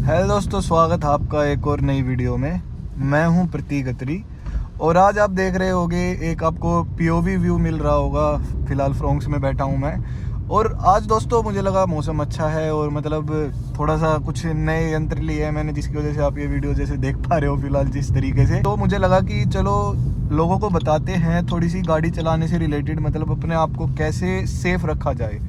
Hello दोस्तों, स्वागत है आपका एक और नई वीडियो में। मैं हूं प्रतीक अत्री और आज आप देख रहे होंगे एक आपको पीओवी व्यू मिल रहा होगा। फ़िलहाल फ्रोंक्स में बैठा हूं मैं और आज दोस्तों मुझे लगा मौसम अच्छा है और मतलब थोड़ा सा कुछ नए यंत्र लिए हैं मैंने, जिसकी वजह से आप ये वीडियो जैसे देख पा रहे हो फ़िलहाल जिस तरीके से। तो मुझे लगा कि चलो लोगों को बताते हैं थोड़ी सी गाड़ी चलाने से रिलेटेड, मतलब अपने आप को कैसे सेफ़ रखा जाए।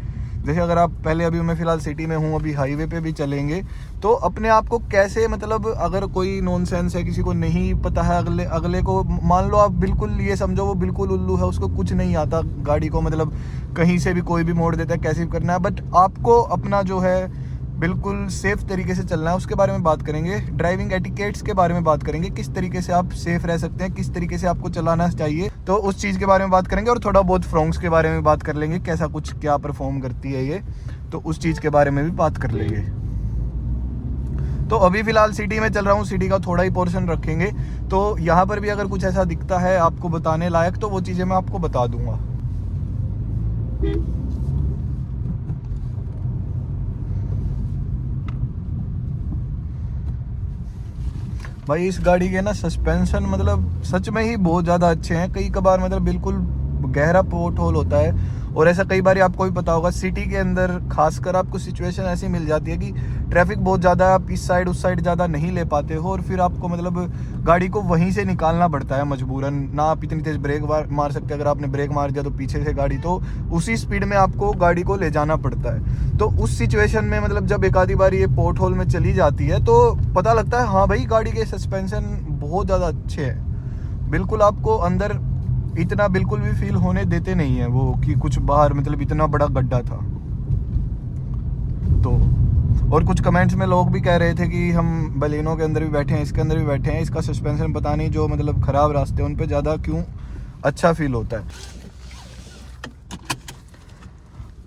जैसे अगर आप पहले, अभी मैं फ़िलहाल सिटी में हूँ, अभी हाईवे पे भी चलेंगे तो अपने आप को कैसे, मतलब अगर कोई नॉनसेंस है, किसी को नहीं पता है, अगले को मान लो आप बिल्कुल ये समझो वो बिल्कुल उल्लू है, उसको कुछ नहीं आता गाड़ी को, मतलब कहीं से भी कोई भी मोड़ देता है, कैसे भी करना है, बट आपको अपना जो है बिल्कुल सेफ़ तरीके से चलना है, उसके बारे में बात करेंगे। ड्राइविंग एटिकेट्स के बारे में बात करेंगे, किस तरीके से आप सेफ़ रह सकते हैं, किस तरीके से आपको चलाना चाहिए, तो उस चीज़ के बारे में बात करेंगे। और थोड़ा बहुत फ्रोंक्स के बारे में बात कर लेंगे, कैसा कुछ क्या परफॉर्म करती है ये, तो उस चीज़ के बारे में भी बात कर लेंगे। तो अभी फ़िलहाल सिटी में चल रहा हूँ, सिटी का थोड़ा ही पोर्शन रखेंगे, तो यहाँ पर भी अगर कुछ ऐसा दिखता है आपको बताने लायक तो वो चीज़ें मैं आपको बता दूँगा। भाई इस गाड़ी के ना सस्पेंशन मतलब सच में ही बहुत ज़्यादा अच्छे हैं। कई कबार मतलब बिल्कुल गहरा पोर्ट होल होता है और ऐसा कई बार आपको भी पता होगा सिटी के अंदर खासकर आपको सिचुएशन ऐसी मिल जाती है कि ट्रैफिक बहुत ज़्यादा है, आप इस साइड उस साइड ज़्यादा नहीं ले पाते हो और फिर आपको मतलब गाड़ी को वहीं से निकालना पड़ता है मजबूरन। ना आप इतनी तेज़ ब्रेक मार सकते, अगर आपने ब्रेक मार दिया तो पीछे से गाड़ी, तो उसी स्पीड में आपको गाड़ी को ले जाना पड़ता है। तो उस सिचुएशन में मतलब जब एक आधी बार ये पोर्ट होल में चली जाती है तो पता लगता है हाँ भाई गाड़ी के सस्पेंशन बहुत ज़्यादा अच्छे हैं। बिल्कुल आपको अंदर इतना बिल्कुल भी फील होने देते नहीं है वो कि कुछ बाहर मतलब इतना बड़ा गड्ढा था। तो और कुछ कमेंट्स में लोग भी कह रहे थे कि हम बलेनो के अंदर भी बैठे हैं, इसके अंदर भी बैठे हैं, इसका सस्पेंशन पता नहीं जो मतलब ख़राब रास्ते हैं उन पे ज़्यादा क्यों अच्छा फील होता है।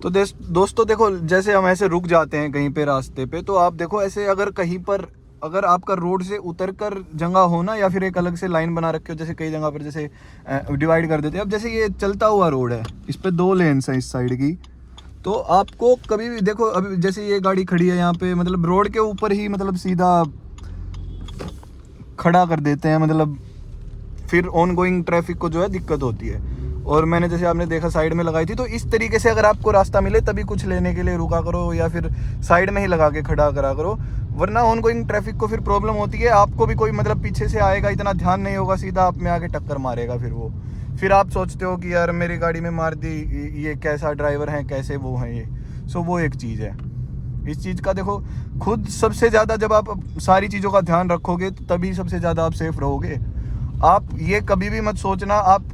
तो दोस्तों देखो, जैसे हम ऐसे रुक जाते हैं कहीं पे रास्ते पे, तो आप देखो ऐसे अगर कहीं पर अगर आपका रोड से उतर कर जगह हो ना, या फिर एक अलग से लाइन बना रखे हो, जैसे कई जगह पर जैसे डिवाइड कर देते हैं। अब जैसे ये चलता हुआ रोड है, इस पे 2 लेन्स हैं इस साइड की, तो आपको कभी भी देखो, अभी जैसे ये गाड़ी खड़ी है यहाँ पे, मतलब रोड के ऊपर ही मतलब सीधा खड़ा कर देते हैं, मतलब फिर ऑन गोइंग ट्रैफिक को जो है दिक्कत होती है। और मैंने जैसे आपने देखा साइड में लगाई थी, तो इस तरीके से अगर आपको रास्ता मिले तभी कुछ लेने के लिए रुका करो, या फिर साइड में ही लगा के खड़ा करा करो, वरना ऑन गोइंग ट्रैफिक को फिर प्रॉब्लम होती है। आपको भी कोई मतलब पीछे से आएगा, इतना ध्यान नहीं होगा, सीधा आप में आके टक्कर मारेगा, फिर आप सोचते हो कि यार मेरी गाड़ी में मार दी, ये कैसा ड्राइवर है, कैसे वो हैं ये। सो वो एक चीज़ है। इस चीज़ का देखो, खुद सबसे ज़्यादा जब आप सारी चीज़ों का ध्यान रखोगे तभी सबसे ज़्यादा आप सेफ रहोगे। आप ये कभी भी मत सोचना, आप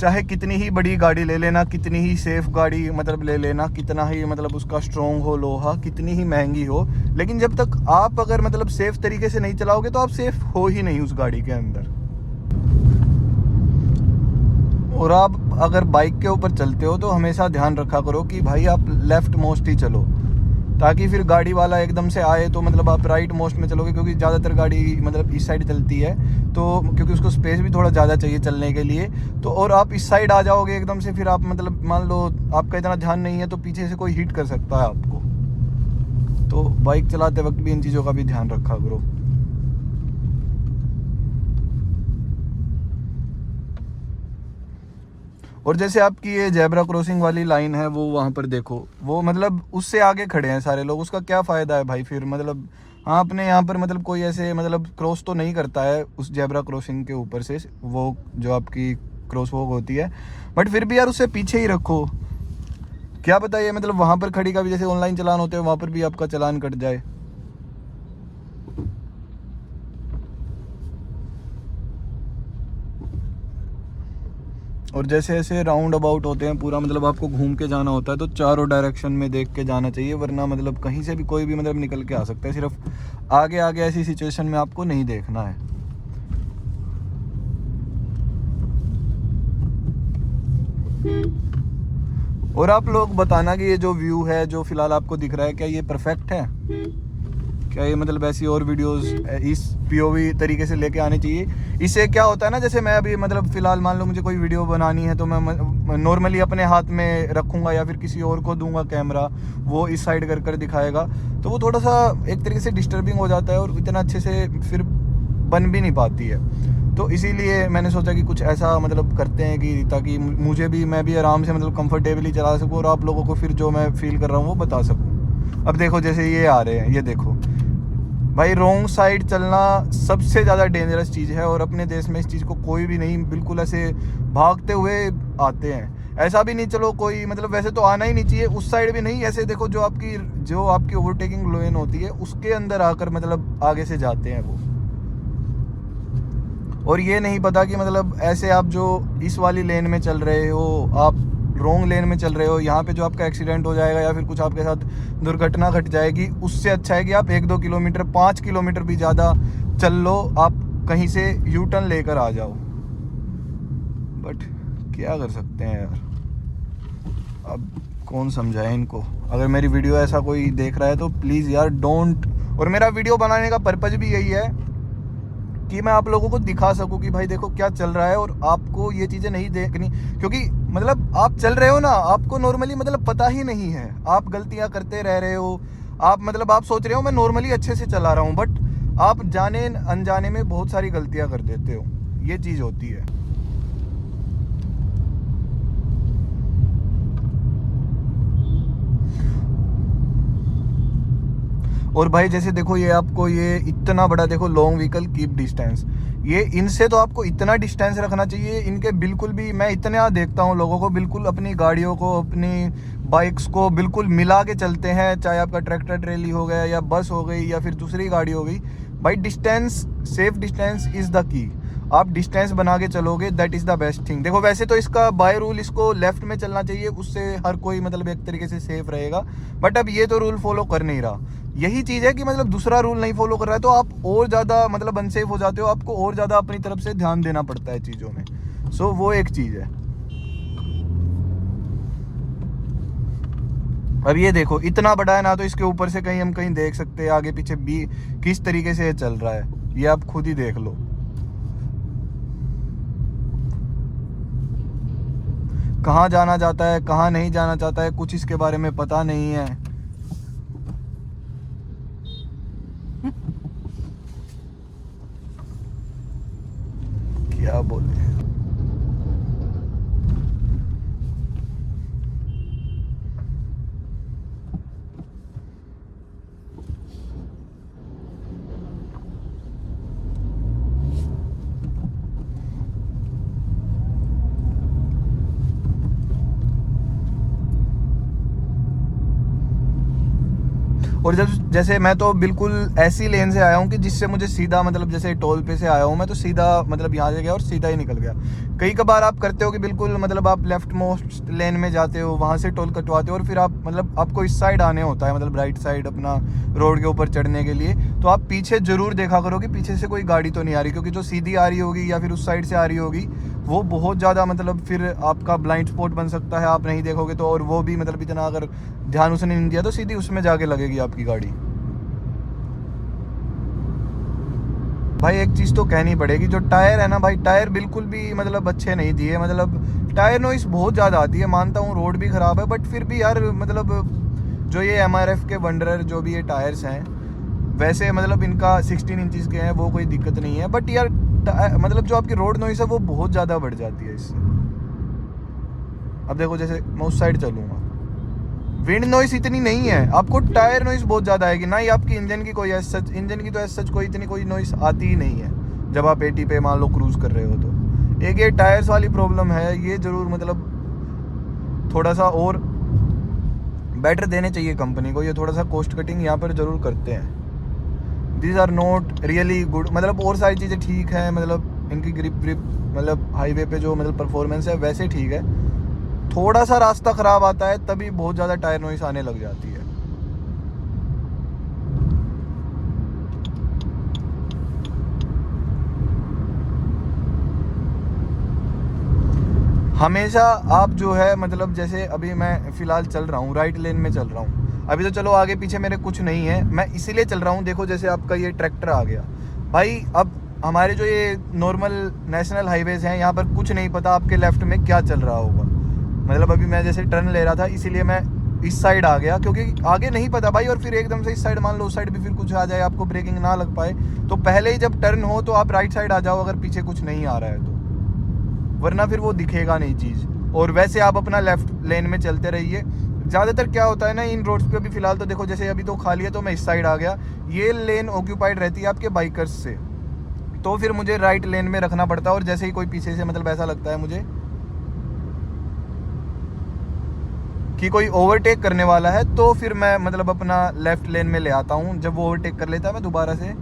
चाहे कितनी ही बड़ी गाड़ी ले लेना, कितनी ही सेफ गाड़ी मतलब ले लेना, कितना ही मतलब उसका स्ट्रॉन्ग हो लोहा, कितनी ही महंगी हो, लेकिन जब तक आप अगर मतलब सेफ तरीके से नहीं चलाओगे तो आप सेफ हो ही नहीं उस गाड़ी के अंदर। और आप अगर बाइक के ऊपर चलते हो तो हमेशा ध्यान रखा करो कि भाई आप लेफ्ट मोस्ट ही चलो, ताकि फिर गाड़ी वाला एकदम से आए तो मतलब आप राइट मोस्ट में चलोगे, क्योंकि ज़्यादातर गाड़ी मतलब इस साइड चलती है, तो क्योंकि उसको स्पेस भी थोड़ा ज़्यादा चाहिए चलने के लिए। तो और आप इस साइड आ जाओगे एकदम से, फिर आप मतलब मान लो आपका इतना ध्यान नहीं है तो पीछे से कोई हिट कर सकता है आपको। तो बाइक चलाते वक्त भी इन चीज़ों का भी ध्यान रखा करो। और जैसे आपकी ये जेब्रा क्रॉसिंग वाली लाइन है, वो वहाँ पर देखो, वो मतलब उससे आगे खड़े हैं सारे लोग, उसका क्या फ़ायदा है भाई फिर, मतलब हाँ अपने यहाँ पर मतलब कोई ऐसे मतलब क्रॉस तो नहीं करता है उस जेब्रा क्रॉसिंग के ऊपर से, वो जो आपकी क्रॉस वॉक होती है, बट फिर भी यार उससे पीछे ही रखो। क्या पता ये मतलब वहाँ पर खड़ी का भी जैसे ऑनलाइन चालान होते हैं, वहाँ पर भी आपका चालान कट जाए। और जैसे ऐसे राउंड अबाउट होते हैं पूरा, मतलब आपको घूम के जाना होता है, तो चारों डायरेक्शन में देख के जाना चाहिए, वरना मतलब कहीं से भी कोई भी मतलब निकल के आ सकता है। सिर्फ आगे आगे ऐसी सिचुएशन में आपको नहीं देखना है। और आप लोग बताना कि ये जो व्यू है जो फिलहाल आपको दिख रहा है, क्या ये परफेक्ट है? क्या ये मतलब ऐसी और वीडियोस इस पीओवी तरीके से लेके आनी चाहिए? इससे क्या होता है ना, जैसे मैं अभी मतलब फ़िलहाल मान लो मुझे कोई वीडियो बनानी है तो मैं नॉर्मली अपने हाथ में रखूँगा या फिर किसी और को दूंगा कैमरा, वो इस साइड कर कर दिखाएगा, तो वो थोड़ा सा एक तरीके से डिस्टर्बिंग हो जाता है और इतना अच्छे से फिर बन भी नहीं पाती है। तो इसीलिए मैंने सोचा कि कुछ ऐसा मतलब करते हैं कि ताकि मुझे भी, मैं भी आराम से मतलब कंफर्टेबली चला सकूँ और आप लोगों को फिर जो मैं फील कर रहा हूँ वो बता सकूँ। अब देखो जैसे ये आ रहे हैं, ये देखो भाई, रॉन्ग साइड चलना सबसे ज़्यादा डेंजरस चीज़ है और अपने देश में इस चीज़ को कोई भी नहीं, बिल्कुल ऐसे भागते हुए आते हैं। ऐसा भी नहीं, चलो कोई मतलब वैसे तो आना ही नहीं चाहिए, उस साइड भी नहीं, ऐसे देखो जो आपकी ओवरटेकिंग लेन होती है उसके अंदर आकर मतलब आगे से जाते हैं वो। और ये नहीं पता कि मतलब ऐसे आप जो इस वाली लेन में चल रहे हो, आप रॉन्ग लेन में चल रहे हो, यहाँ पे जो आपका एक्सीडेंट हो जाएगा या फिर कुछ आपके साथ दुर्घटना घट जाएगी, उससे अच्छा है कि आप 1-2 किलोमीटर 5 किलोमीटर भी ज़्यादा चल लो, आप कहीं से यू टर्न लेकर आ जाओ। बट क्या कर सकते हैं यार, अब कौन समझाए इनको। अगर मेरी वीडियो ऐसा कोई देख रहा है तो प्लीज़ यार डोंट। और मेरा वीडियो बनाने का पर्पज़ भी यही है कि मैं आप लोगों को दिखा सकूं कि भाई देखो क्या चल रहा है और आपको ये चीज़ें नहीं देखनी, क्योंकि मतलब आप चल रहे हो ना, आपको नॉर्मली मतलब पता ही नहीं है, आप गलतियां करते रह रहे हो, आप मतलब आप सोच रहे हो मैं नॉर्मली अच्छे से चला रहा हूँ, बट आप जाने अनजाने में बहुत सारी गलतियां कर देते हो, ये चीज़ होती है। और भाई जैसे देखो ये आपको ये इतना बड़ा देखो लॉन्ग व्हीकल कीप डिस्टेंस, ये इनसे तो आपको इतना डिस्टेंस रखना चाहिए, इनके बिल्कुल भी, मैं इतना देखता हूँ लोगों को बिल्कुल अपनी गाड़ियों को अपनी बाइक्स को बिल्कुल मिला के चलते हैं, चाहे आपका ट्रैक्टर ट्रेली हो गया या बस हो गई या फिर दूसरी गाड़ी हो गई। भाई distance, safe distance is the key. आप डिस्टेंस बना के चलोगे, that is the best thing. देखो वैसे तो इसका बाय रूल इसको लेफ्ट में चलना चाहिए, उससे हर कोई मतलब एक तरीके से सेफ रहेगा, बट अब ये तो रूल फॉलो कर नहीं रहा। यही चीज़ है कि मतलब दूसरा रूल नहीं फॉलो कर रहा है तो आप और ज़्यादा मतलब अनसेफ हो जाते हो, आपको और ज़्यादा अपनी तरफ से ध्यान देना पड़ता है चीज़ों में। सो वो एक चीज़ है। अब ये देखो इतना बड़ा है ना, तो इसके ऊपर से कहीं हम कहीं देख सकते हैं आगे पीछे भी किस तरीके से ये चल रहा है, ये आप खुद ही देख लो। कहाँ जाना चाहता है, कहाँ नहीं जाना चाहता है, कुछ इसके बारे में पता नहीं है। क्या बोले। और जैसे मैं तो बिल्कुल ऐसी लेन से आया हूँ कि जिससे मुझे सीधा मतलब जैसे टोल पे से आया हूँ मैं तो सीधा मतलब यहाँ से गया और सीधा ही निकल गया। कई कबार आप करते हो कि बिल्कुल मतलब आप लेफ्ट मोस्ट लेन में जाते हो, वहाँ से टोल कटवाते हो और फिर आप मतलब आपको इस साइड आने होता है, मतलब राइट साइड अपना रोड के ऊपर चढ़ने के लिए, तो आप पीछे ज़रूर देखा करो कि पीछे से कोई गाड़ी तो नहीं आ रही, क्योंकि जो सीधी आ रही होगी या फिर उस साइड से आ रही होगी वो बहुत ज़्यादा मतलब फिर आपका ब्लाइंड स्पॉट बन सकता है, आप नहीं देखोगे तो। और वो भी मतलब इतना अगर ध्यान उसने नहीं दिया तो सीधी उसमें जाके लगेगी आपकी गाड़ी। भाई एक चीज़ तो कहनी पड़ेगी, जो टायर है ना भाई, टायर बिल्कुल भी मतलब अच्छे नहीं दिए, मतलब टायर नॉइस बहुत ज़्यादा आती है। मानता हूँ रोड भी ख़राब है, बट फिर भी यार मतलब जो ये MRF के वंडरर जो भी ये टायर्स हैं, वैसे मतलब इनका 16 इंचज़ के हैं, वो कोई दिक्कत नहीं है, बट यार मतलब जो आपकी रोड नॉइस है वो बहुत ज़्यादा बढ़ जाती है इससे। अब देखो जैसे मैं उस साइड चलूँगा, विंड नॉइस इतनी नहीं है, आपको टायर नॉइस बहुत ज़्यादा आएगी ना ही आपकी इंजन की कोई सच, इंजन की तो सच कोई इतनी कोई नॉइस आती ही नहीं है जब आप 80 पे मान लो क्रूज़ कर रहे हो। तो एक ये टायर्स वाली प्रॉब्लम है, ये ज़रूर मतलब थोड़ा सा और बेटर देने चाहिए कंपनी को, ये थोड़ा सा कॉस्ट कटिंग यहाँ पर ज़रूर करते हैं। These are not really good, मतलब और सारी चीज़ें ठीक है, मतलब इनकी ग्रिप मतलब हाईवे पे जो मतलब परफॉर्मेंस है वैसे ठीक है, थोड़ा सा रास्ता ख़राब आता है तभी बहुत ज़्यादा टायर नॉइस आने लग जाती है। हमेशा आप जो है मतलब जैसे अभी मैं फ़िलहाल चल रहा हूँ, राइट लेन में चल रहा हूँ, अभी तो चलो आगे पीछे मेरे कुछ नहीं है, मैं इसीलिए चल रहा हूँ। देखो जैसे आपका ये ट्रैक्टर आ गया भाई, अब हमारे जो ये नॉर्मल नेशनल हाईवेज हैं यहाँ पर कुछ नहीं पता आपके लेफ्ट में क्या चल रहा होगा। मतलब अभी मैं जैसे टर्न ले रहा था इसीलिए मैं इस साइड आ गया, क्योंकि आगे नहीं पता भाई। और फिर एकदम से इस साइड मान लो, उस साइड भी फिर कुछ आ जाए, आपको ब्रेकिंग ना लग पाए, तो पहले ही जब टर्न हो तो आप राइट साइड आ जाओ, अगर पीछे कुछ नहीं आ रहा है तो, वरना फिर वो दिखेगा नहीं चीज़। और वैसे आप अपना लेफ्ट लेन में चलते रहिए। ज़्यादातर क्या होता है ना इन रोड्स पे, अभी फिलहाल तो देखो जैसे अभी तो खाली है तो मैं इस साइड आ गया, ये लेन ऑक्यूपाइड रहती है आपके बाइकर्स से, तो फिर मुझे राइट लेन में रखना पड़ता है। और जैसे ही कोई पीछे से मतलब ऐसा लगता है मुझे कि कोई ओवरटेक करने वाला है, तो फिर मैं मतलब अपना लेफ्ट लेन में ले आता हूँ। जब वो ओवरटेक कर लेता है मैं दोबारा से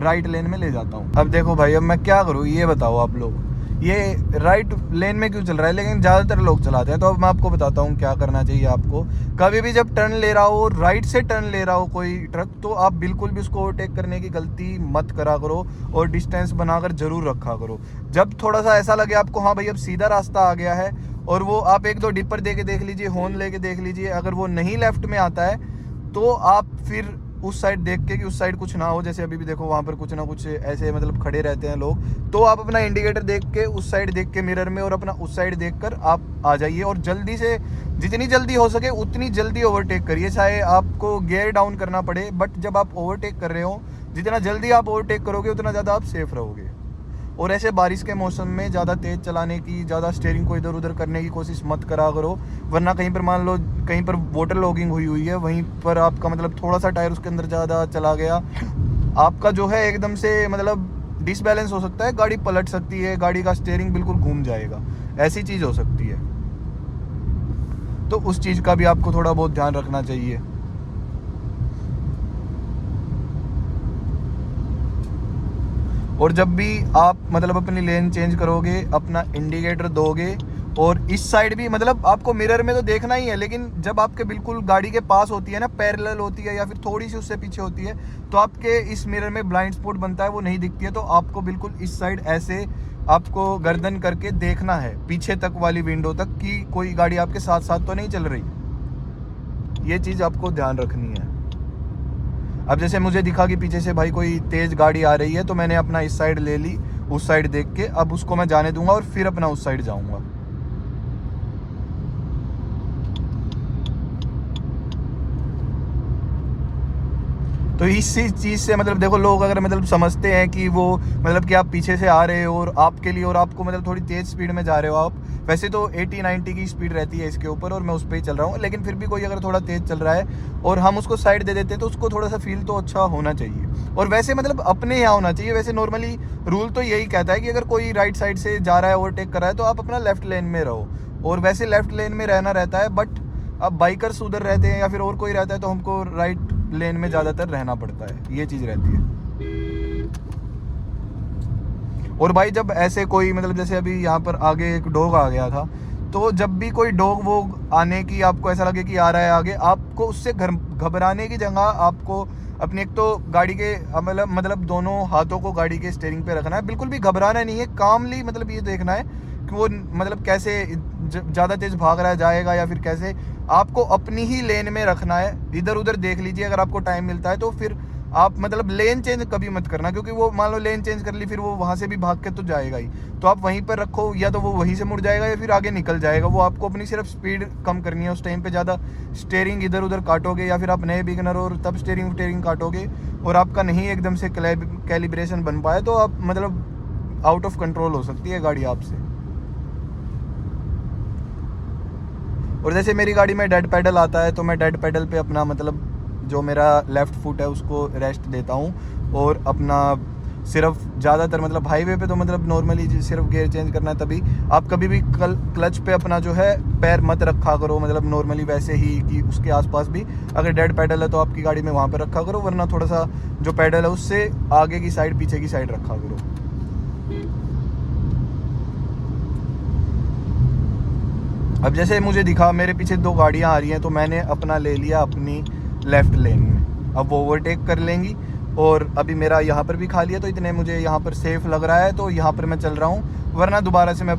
राइट लेन में ले जाता हूँ। अब देखो भाई, अब मैं क्या करूँ ये बताओ आप लोग, ये राइट लेन में क्यों चल रहा है, लेकिन ज़्यादातर लोग चलाते हैं। तो अब मैं आपको बताता हूँ क्या करना चाहिए आपको। कभी भी जब टर्न ले रहा हो, राइट से टर्न ले रहा हो कोई ट्रक, तो आप बिल्कुल भी उसको ओवरटेक करने की गलती मत करा करो, और डिस्टेंस बनाकर जरूर रखा करो। जब थोड़ा सा ऐसा लगे आपको हाँ भाई अब सीधा रास्ता आ गया है, और वो आप एक दो डिपर दे के देख लीजिए, हॉर्न लेके देख लीजिए, अगर वो नहीं लेफ्ट में आता है तो आप फिर उस साइड देख के कि उस साइड कुछ ना हो, जैसे अभी भी देखो वहाँ पर कुछ ना कुछ ऐसे मतलब खड़े रहते हैं लोग, तो आप अपना इंडिकेटर देख के उस साइड देख के मिरर में, और अपना उस साइड देख कर आप आ जाइए। और जल्दी से, जितनी जल्दी हो सके उतनी जल्दी ओवरटेक करिए, चाहे आपको गियर डाउन करना पड़े, बट जब आप ओवरटेक कर रहे हो, जितना जल्दी आप ओवरटेक करोगे उतना ज़्यादा आप सेफ रहोगे। और ऐसे बारिश के मौसम में ज़्यादा तेज़ चलाने की, ज़्यादा स्टीयरिंग को इधर उधर करने की कोशिश मत करा करो, वरना कहीं पर मान लो कहीं पर वाटर लॉगिंग हुई है, वहीं पर आपका मतलब थोड़ा सा टायर उसके अंदर ज़्यादा चला गया, आपका जो है एकदम से मतलब डिसबैलेंस हो सकता है, गाड़ी पलट सकती है, गाड़ी का स्टीयरिंग बिल्कुल घूम जाएगा, ऐसी चीज़ हो सकती है। तो उस चीज़ का भी आपको थोड़ा बहुत ध्यान रखना चाहिए। और जब भी आप मतलब अपनी लेन चेंज करोगे, अपना इंडिकेटर दोगे, और इस साइड भी मतलब आपको मिरर में तो देखना ही है, लेकिन जब आपके बिल्कुल गाड़ी के पास होती है ना, पैरेलल होती है या फिर थोड़ी सी उससे पीछे होती है, तो आपके इस मिरर में ब्लाइंड स्पॉट बनता है, वो नहीं दिखती है, तो आपको बिल्कुल इस साइड ऐसे आपको गर्दन करके देखना है पीछे तक वाली विंडो तक, कि कोई गाड़ी आपके साथ साथ तो नहीं चल रही। ये चीज़ आपको ध्यान रखनी है। अब जैसे मुझे दिखा कि पीछे से भाई कोई तेज़ गाड़ी आ रही है, तो मैंने अपना इस साइड ले ली, उस साइड देख के अब उसको मैं जाने दूंगा और फिर अपना उस साइड जाऊंगा। तो इसी चीज़ से मतलब देखो, लोग अगर मतलब समझते हैं कि वो मतलब कि आप पीछे से आ रहे हो और आपके लिए, और आपको मतलब थोड़ी तेज़ स्पीड में जा रहे हो आप, वैसे तो 80-90 की स्पीड रहती है इसके ऊपर, और मैं उस पर ही चल रहा हूँ, लेकिन फिर भी कोई अगर थोड़ा तेज़ चल रहा है और हम उसको साइड दे देते हैं, तो उसको थोड़ा सा फील तो अच्छा होना चाहिए। और वैसे मतलब अपने यहाँ होना चाहिए। वैसे नॉर्मली रूल तो यही कहता है कि अगर कोई राइट साइड से जा रहा है, ओवरटेक कर रहा है, तो आप अपना लेफ्ट लेन में रहो, और वैसे लेफ्ट लेन में रहना रहता है। बट अब बाइकर्स उधर रहते हैं या फिर और कोई रहता है, तो हमको राइट लेन में ज़्यादातर रहना पड़ता है, ये चीज़ रहती है। और भाई जब ऐसे कोई मतलब जैसे अभी यहाँ पर आगे एक डॉग आ गया था, तो जब भी कोई डॉग वो आने की आपको ऐसा लगे कि आ रहा है आगे, आपको उससे घबराने की जगह आपको अपनी एक तो गाड़ी के मतलब दोनों हाथों को गाड़ी के स्टीयरिंग पे रखना है, बिल्कुल भी घबराना नहीं है, कामली मतलब ये देखना है कि वो मतलब कैसे ज़्यादा तेज़ भाग रहा है, जाएगा या फिर कैसे, आपको अपनी ही लेन में रखना है। इधर उधर देख लीजिए अगर आपको टाइम मिलता है तो, फिर आप मतलब लेन चेंज कभी मत करना, क्योंकि वो मान लो लेन चेंज कर ली, फिर वो वहाँ से भी भाग के तो जाएगा ही, तो आप वहीं पर रखो, या तो वो वहीं से मुड़ जाएगा या फिर आगे निकल जाएगा। वो आपको अपनी सिर्फ स्पीड कम करनी है उस टाइम पे, ज़्यादा स्टीयरिंग इधर उधर काटोगे, या फिर आप नए बिगनर और तब स्टीयरिंग काटोगे और आपका नहीं एकदम से कैलिब्रेशन बन पाए, तो आप मतलब आउट ऑफ कंट्रोल हो सकती है गाड़ी आपसे। और जैसे मेरी गाड़ी में डेड पैडल आता है, तो मैं डेड पैडल पे अपना मतलब जो मेरा लेफ़्ट फुट है उसको रेस्ट देता हूँ, और अपना सिर्फ ज़्यादातर मतलब हाईवे पे तो मतलब नॉर्मली सिर्फ गियर चेंज करना है, तभी आप कभी भी क्लच पे अपना जो है पैर मत रखा करो, मतलब नॉर्मली वैसे ही कि उसके आसपास भी अगर डेड पैडल है तो आपकी गाड़ी में वहाँ पर रखा करो, वरना थोड़ा सा जो पैडल है उससे आगे की साइड पीछे की साइड रखा करो। अब जैसे मुझे दिखा मेरे पीछे दो गाड़ियाँ आ रही हैं, तो मैंने अपना ले लिया अपनी लेफ़्ट लेन में, अब वो ओवरटेक कर लेंगी, और अभी मेरा यहाँ पर भी खा लिया, तो इतने मुझे यहाँ पर सेफ़ लग रहा है, तो यहाँ पर मैं चल रहा हूँ, वरना दोबारा से मैं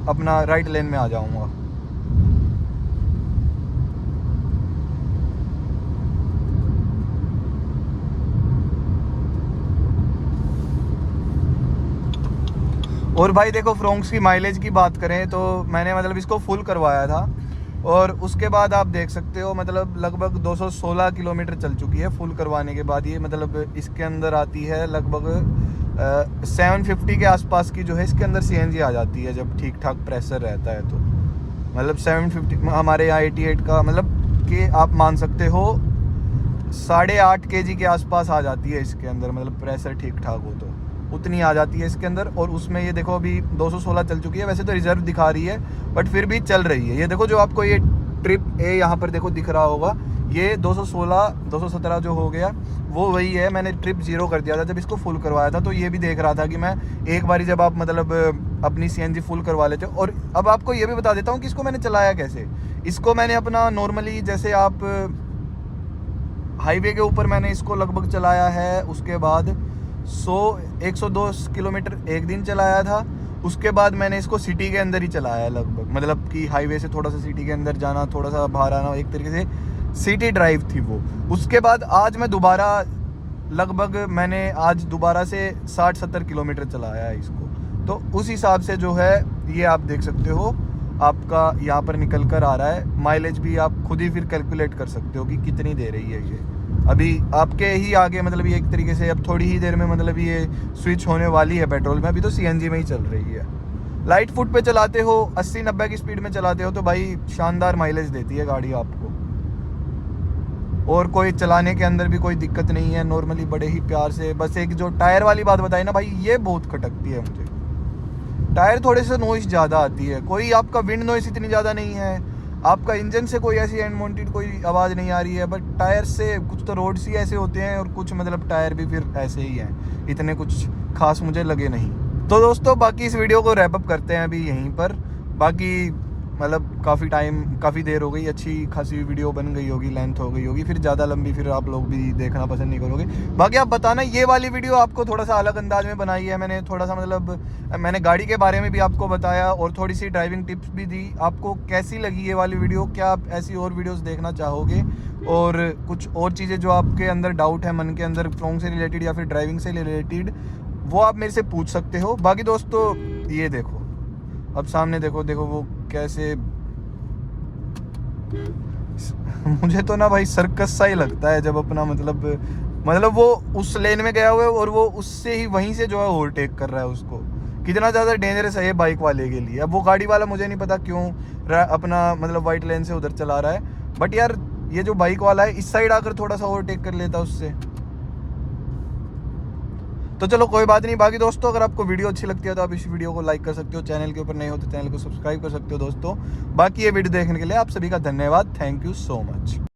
अपना राइट लेन में आ जाऊँगा। और भाई देखो फ्रोंक्स की माइलेज की बात करें तो मैंने मतलब इसको फुल करवाया था और उसके बाद आप देख सकते हो मतलब लगभग 216 किलोमीटर चल चुकी है फुल करवाने के बाद। ये मतलब इसके अंदर आती है लगभग 750 के आसपास की जो है इसके अंदर CNG आ जाती है जब ठीक ठाक प्रेशर रहता है तो। मतलब 750 हमारे यहाँ 88 का मतलब कि आप मान सकते हो 8.5 kg के आसपास आ जाती है इसके अंदर, मतलब प्रेशर ठीक ठाक हो तो उतनी आ जाती है इसके अंदर। और उसमें ये देखो अभी 216 चल चुकी है, वैसे तो रिजर्व दिखा रही है बट फिर भी चल रही है। ये देखो जो आपको ये ट्रिप ए यहाँ पर देखो दिख रहा होगा, ये 216 217 जो हो गया वो वही है। मैंने ट्रिप 0 कर दिया था जब इसको फुल करवाया था, तो ये भी देख रहा था कि मैं एक बारी जब आप मतलब अपनी CNG फुल करवा लेते हो। और अब आपको ये भी बता देता हूँ कि इसको मैंने चलाया कैसे। इसको मैंने अपना नॉर्मली जैसे आप हाईवे के ऊपर मैंने इसको लगभग चलाया है, उसके बाद 102 किलोमीटर एक दिन चलाया था। उसके बाद मैंने इसको सिटी के अंदर ही चलाया लगभग, मतलब कि हाईवे से थोड़ा सा सिटी के अंदर जाना, थोड़ा सा बाहर आना, एक तरीके से सिटी ड्राइव थी वो। उसके बाद आज मैं दोबारा लगभग मैंने आज दोबारा से 60-70 किलोमीटर चलाया है इसको। तो उस हिसाब से जो है ये आप देख सकते हो आपका यहाँ पर निकल कर आ रहा है। माइलेज भी आप खुद ही फिर कैलकुलेट कर सकते हो कि कितनी दे रही है ये। अभी आपके ही आगे मतलब ये एक तरीके से अब थोड़ी ही देर में मतलब ये स्विच होने वाली है पेट्रोल में, अभी तो CNG में ही चल रही है। लाइट फुट पे चलाते हो 80-90 की स्पीड में चलाते हो तो भाई शानदार माइलेज देती है गाड़ी आपको, और कोई चलाने के अंदर भी कोई दिक्कत नहीं है। नॉर्मली बड़े ही प्यार से, बस एक जो टायर वाली बात बताई ना भाई, ये बहुत खटकती है मुझे। टायर थोड़े से नॉइस ज़्यादा आती है, कोई आपका विंड नॉइस इतनी ज़्यादा नहीं है, आपका इंजन से कोई ऐसी एंड माउंटेड कोई आवाज़ नहीं आ रही है, बट टायर से कुछ तो रोड्स ही ऐसे होते हैं और कुछ मतलब टायर भी फिर ऐसे ही हैं, इतने कुछ खास मुझे लगे नहीं। तो दोस्तों बाकी इस वीडियो को रैप अप करते हैं अभी यहीं पर। बाकी मतलब काफ़ी देर हो गई, अच्छी खासी वीडियो बन गई होगी, लेंथ हो गई होगी, फिर ज़्यादा लंबी फिर आप लोग भी देखना पसंद नहीं करोगे। बाकी आप बताना ये वाली वीडियो आपको थोड़ा सा अलग अंदाज में बनाई है मैंने, थोड़ा सा मतलब मैंने गाड़ी के बारे में भी आपको बताया और थोड़ी सी ड्राइविंग टिप्स भी दी। आपको कैसी लगी ये वाली वीडियो? क्या आप ऐसी और वीडियोस देखना चाहोगे? और कुछ और चीज़ें जो आपके अंदर डाउट है मन के अंदर फ्रोंक से रिलेटेड या फिर ड्राइविंग से रिलेटेड, वो आप मेरे से पूछ सकते हो। बाकी दोस्तों ये देखो, अब सामने देखो वो कैसे, मुझे तो ना भाई सर्कस सा ही लगता है जब अपना मतलब वो उस लेन में गया हुआ है और वो उससे ही वहीं से जो है ओवरटेक कर रहा है उसको। कितना ज़्यादा डेंजरस है ये बाइक वाले के लिए। अब वो गाड़ी वाला मुझे नहीं पता क्यों अपना मतलब वाइट लेन से उधर चला रहा है, बट यार ये जो बाइक वाला है इस साइड आकर थोड़ा सा ओवरटेक कर लेता उससे। तो चलो कोई बात नहीं। बाकी दोस्तों अगर आपको वीडियो अच्छी लगती है तो आप इस वीडियो को लाइक कर सकते हो, चैनल के ऊपर नए हो तो चैनल को सब्सक्राइब कर सकते हो दोस्तों। बाकी ये वीडियो देखने के लिए आप सभी का धन्यवाद, थैंक यू सो मच।